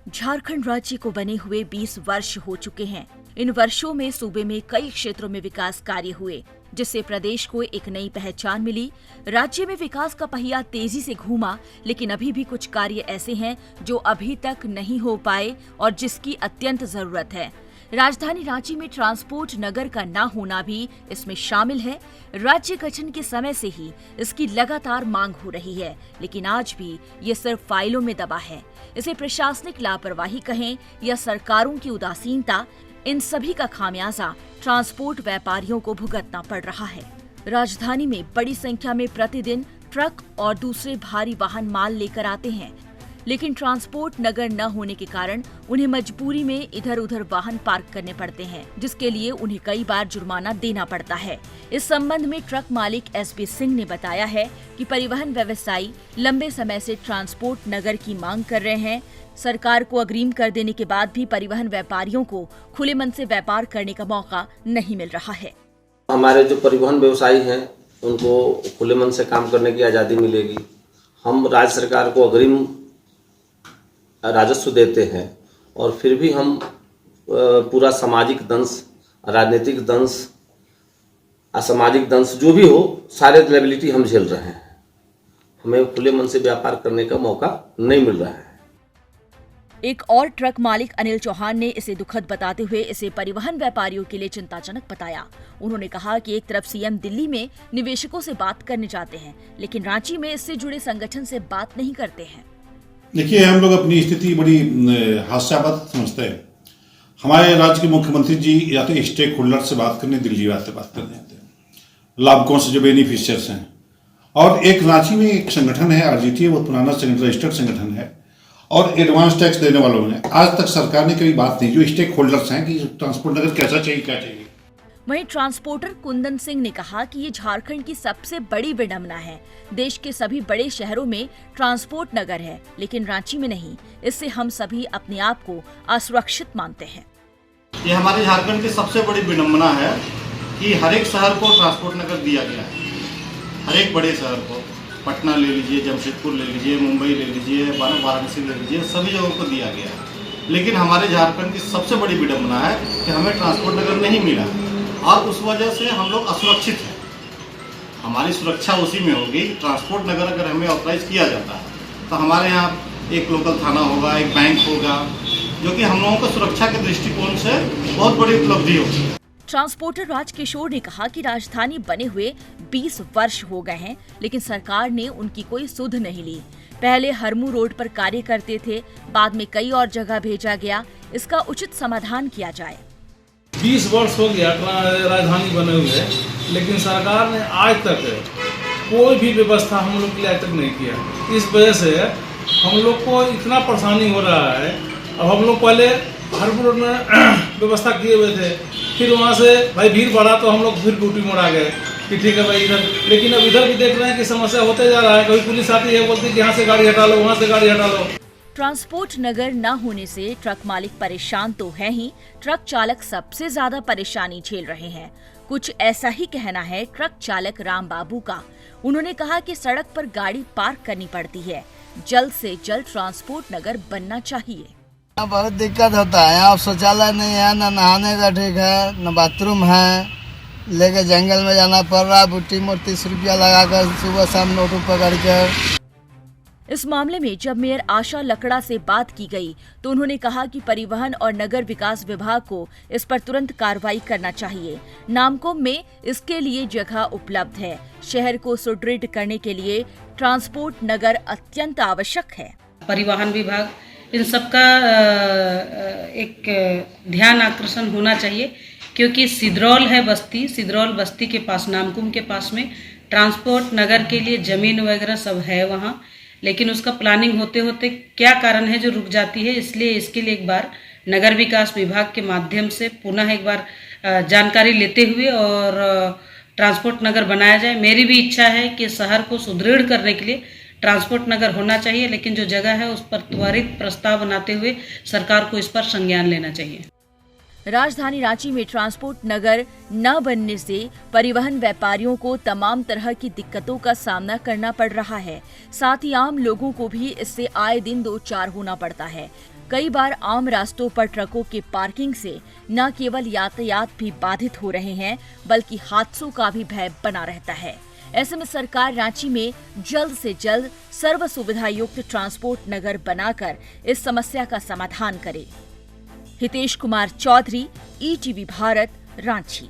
झारखंड राज्य को बने हुए 20 वर्ष हो चुके हैं। इन वर्षों में सूबे में कई क्षेत्रों में विकास कार्य हुए, जिससे प्रदेश को एक नई पहचान मिली। राज्य में विकास का पहिया तेजी से घूमा, लेकिन अभी भी कुछ कार्य ऐसे हैं जो अभी तक नहीं हो पाए और जिसकी अत्यंत जरूरत है। राजधानी रांची में ट्रांसपोर्ट नगर का न होना भी इसमें शामिल है। राज्य गठन के समय से ही इसकी लगातार मांग हो रही है, लेकिन आज भी ये सिर्फ फाइलों में दबा है। इसे प्रशासनिक लापरवाही कहें या सरकारों की उदासीनता, इन सभी का खामियाजा ट्रांसपोर्ट व्यापारियों को भुगतना पड़ रहा है। राजधानी में बड़ी संख्या में प्रतिदिन ट्रक और दूसरे भारी वाहन माल लेकर आते हैं, लेकिन ट्रांसपोर्ट नगर न होने के कारण उन्हें मजबूरी में इधर उधर वाहन पार्क करने पड़ते हैं, जिसके लिए उन्हें कई बार जुर्माना देना पड़ता है। इस संबंध में ट्रक मालिक एसपी सिंह ने बताया है कि परिवहन व्यवसायी लंबे समय से ट्रांसपोर्ट नगर की मांग कर रहे हैं। सरकार को अग्रिम कर देने के बाद भी परिवहन व्यापारियों को खुले मन से व्यापार करने का मौका नहीं मिल रहा है। हमारे जो परिवहन व्यवसायी हैं उनको खुले मन से काम करने की आज़ादी मिलेगी। हम राज्य सरकार को अग्रिम राजस्व देते हैं और फिर भी हम पूरा सामाजिक दंश, राजनीतिक दंश, असामाजिक दंश जो भी हो, सारे लायबिलिटी हम झेल रहे हैं। हमें खुले मन से व्यापार करने का मौका नहीं मिल रहा है। एक और ट्रक मालिक अनिल चौहान ने इसे दुखद बताते हुए इसे परिवहन व्यापारियों के लिए चिंताजनक बताया। उन्होंने कहा कि एक तरफ सीएम दिल्ली में निवेशकों से बात करने जाते हैं, लेकिन रांची में इससे जुड़े संगठन से बात नहीं करते हैं। देखिए, हम लोग अपनी स्थिति बड़ी हास्यास्पद समझते हैं। हमारे राज्य के मुख्यमंत्री जी या तो स्टेक होल्डर से बात करने दिल्ली बात करने आते हैं, लाभुकों से जो बेनिफिशियर्स हैं। और एक रांची में एक संगठन है आरजीटी, वो पुराना रजिस्टर्ड संगठन है और एडवांस टैक्स देने वालों ने आज तक सरकार ने कभी बात नहीं, जो स्टेक होल्डर्स हैं कि ट्रांसपोर्ट नगर कैसा चाहिए, क्या चाहिए। वहीं ट्रांसपोर्टर कुंदन सिंह ने कहा कि ये झारखंड की सबसे बड़ी विडंबना है। देश के सभी बड़े शहरों में ट्रांसपोर्ट नगर है, लेकिन रांची में नहीं। इससे हम सभी अपने आप को असुरक्षित मानते हैं। ये हमारे झारखंड की सबसे बड़ी विडंबना है कि हर एक शहर को ट्रांसपोर्ट नगर दिया गया है। हर एक बड़े शहर को, पटना ले लीजिए, जमशेदपुर ले लीजिए, मुंबई ले लीजिए, वाराणसी ले लीजिए, सभी जगहों को दिया गया है। लेकिन हमारे झारखंड की सबसे बड़ी विडंबना है कि हमें ट्रांसपोर्ट नगर नहीं मिला और उस वजह से हम लोग असुरक्षित हैं। हमारी सुरक्षा उसी में होगी। ट्रांसपोर्ट नगर अगर हमें ऑथराइज किया जाता है तो हमारे यहाँ एक लोकल थाना होगा, एक बैंक होगा, जो कि हम लोगों को सुरक्षा के दृष्टिकोण से बहुत बड़ी उपलब्धि होगी। ट्रांसपोर्टर राजकिशोर ने कहा कि राजधानी बने हुए 20 वर्ष हो गए हैं, लेकिन सरकार ने उनकी कोई सुध नहीं ली। पहले हरमू रोड पर कार्य करते थे, बाद में कई और जगह भेजा गया। इसका उचित समाधान किया जाए। 20 वर्ष हो गया राजधानी बने हुए, लेकिन सरकार ने आज तक कोई भी व्यवस्था हम लोग के लिए आज तक नहीं किया। इस वजह से हम लोग को इतना परेशानी हो रहा है। अब हम लोग पहले हरपुर रोड में व्यवस्था किए हुए थे, फिर वहाँ से भाई भीड़ बढ़ा तो हम लोग फिर ड्यूटी मोड़ आ गए कि ठीक है भाई इधर। लेकिन अब इधर भी देख रहे हैं कि समस्या होते जा रहा है। कभी पुलिस आती है, बोलती है कि यहाँ से गाड़ी हटा लो, वहाँ से गाड़ी हटा लो। ट्रांसपोर्ट नगर न होने से ट्रक मालिक परेशान तो है ही, ट्रक चालक सबसे ज्यादा परेशानी झेल रहे हैं। कुछ ऐसा ही कहना है ट्रक चालक राम बाबू का। उन्होंने कहा कि सड़क पर गाड़ी पार्क करनी पड़ती है। जल्द से जल्द ट्रांसपोर्ट नगर बनना चाहिए। बहुत दिक्कत होता है। यहाँ शौचालय नहीं है, न नहाने का ठीक है, न बाथरूम है। लेके जंगल में जाना पड़ रहा है, बुट्टी मोड़ 30 रुपया लगाकर सुबह शाम नोटू पकड़ कर। इस मामले में जब मेयर आशा लकड़ा से बात की गई तो उन्होंने कहा कि परिवहन और नगर विकास विभाग को इस पर तुरंत कार्रवाई करना चाहिए। नामकुम में इसके लिए जगह उपलब्ध है। शहर को सुदृढ़ करने के लिए ट्रांसपोर्ट नगर अत्यंत आवश्यक है। परिवहन विभाग इन सबका एक ध्यान आकर्षण होना चाहिए, क्योंकि सिद्रौल है बस्ती, सिद्रौल बस्ती के पास, नामकुम के पास में ट्रांसपोर्ट नगर के लिए जमीन वगैरह सब है वहाँ, लेकिन उसका प्लानिंग होते होते क्या कारण है जो रुक जाती है। इसलिए इसके लिए एक बार नगर विकास विभाग के माध्यम से पुनः एक बार जानकारी लेते हुए और ट्रांसपोर्ट नगर बनाया जाए। मेरी भी इच्छा है कि शहर को सुदृढ़ करने के लिए ट्रांसपोर्ट नगर होना चाहिए, लेकिन जो जगह है उस पर त्वरित प्रस्ताव बनाते हुए सरकार को इस पर संज्ञान लेना चाहिए। राजधानी रांची में ट्रांसपोर्ट नगर न बनने से परिवहन व्यापारियों को तमाम तरह की दिक्कतों का सामना करना पड़ रहा है। साथ ही आम लोगों को भी इससे आए दिन दो चार होना पड़ता है। कई बार आम रास्तों पर ट्रकों के पार्किंग से न केवल यातायात भी बाधित हो रहे हैं बल्कि हादसों का भी भय बना रहता है। ऐसे में सरकार रांची में जल्द से जल्द सर्व सुविधा युक्त ट्रांसपोर्ट नगर बनाकर इस समस्या का समाधान करे। हितेश कुमार चौधरी, ETV भारत, रांची।